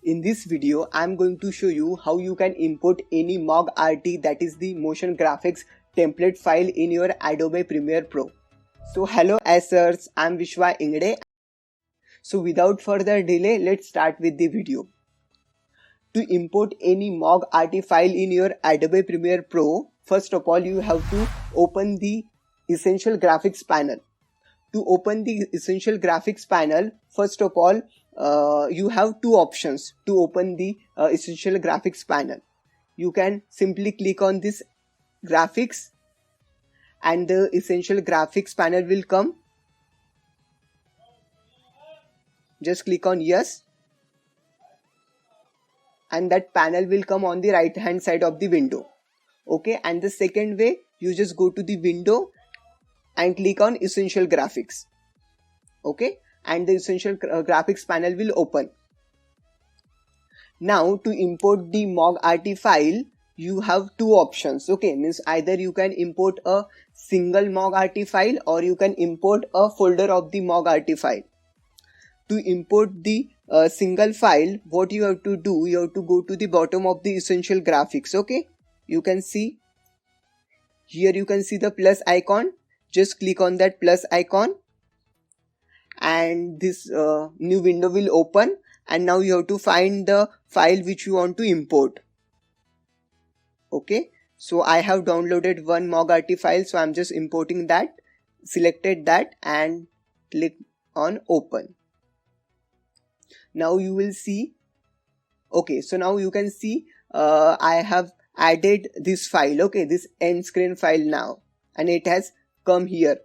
In this video, I am going to show you how you can import any MOGRT, that is the motion graphics template file in your Adobe Premiere Pro. So hello Assers, I am Vishwa Ingde. So without further delay, let's start with the video. To import any MOGRT file in your Adobe Premiere Pro, first of all you have to open the Essential Graphics panel. To open the Essential Graphics panel, first of all, you have two options to open the Essential Graphics panel. You can simply click on this graphics and the Essential Graphics panel will come. Just click on yes and that panel will come on the right hand side of the window. Okay, and the second way, you just go to the window and click on Essential Graphics. Okay, and the Essential Graphics panel will open. Now to import the MOGRT file, you have two options. Okay, means either you can import a single MOGRT file or you can import a folder of the MOGRT file. To import the single file, what you have to do, you have to go to the bottom of the Essential Graphics. Okay, you can see here, you can see the plus icon. Just click on that plus icon and this new window will open, and now you have to find the file which you want to import. Okay, so I have downloaded one MOGRT file, so I'm just importing that. Selected that and click on open. Now you will see, okay, so now you can see I have added this file, okay, this end screen file now, and it has come here.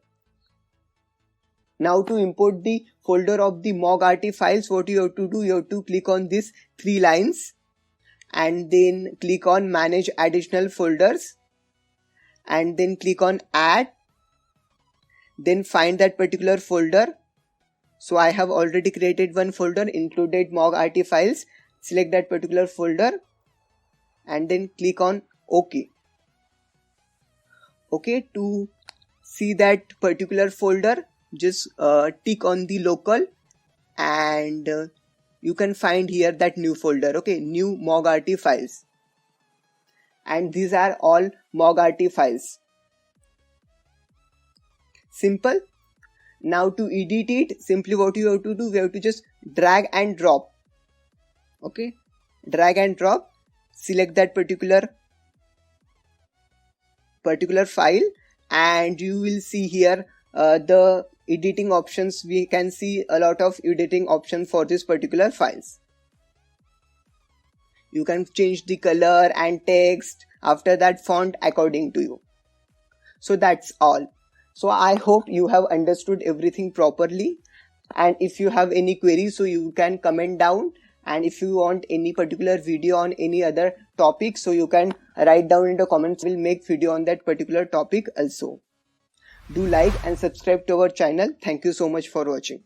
Now to import the folder of the MOGRT files, what you have to do, you have to click on these three lines and then click on manage additional folders and then click on add, then find that particular folder. So I have already created one folder included MOGRT files. Select that particular folder and then click on OK. Okay, to see that particular folder, just tick on the local and you can find here that new folder. Okay, new MOGRT files, and these are all MOGRT files. Simple. Now to edit it, simply what you have to do, we have to just drag and drop. Okay, drag and drop, select that particular file and you will see here the editing options. We can see a lot of editing options for this particular files. You can change the color and text, after that font according to you. So that's all. So I hope you have understood everything properly, and if you have any queries, so you can comment down, and if you want any particular video on any other topic, so you can write down in the comments. We'll make video on that particular topic also. Do like and subscribe to our channel. Thank you so much for watching.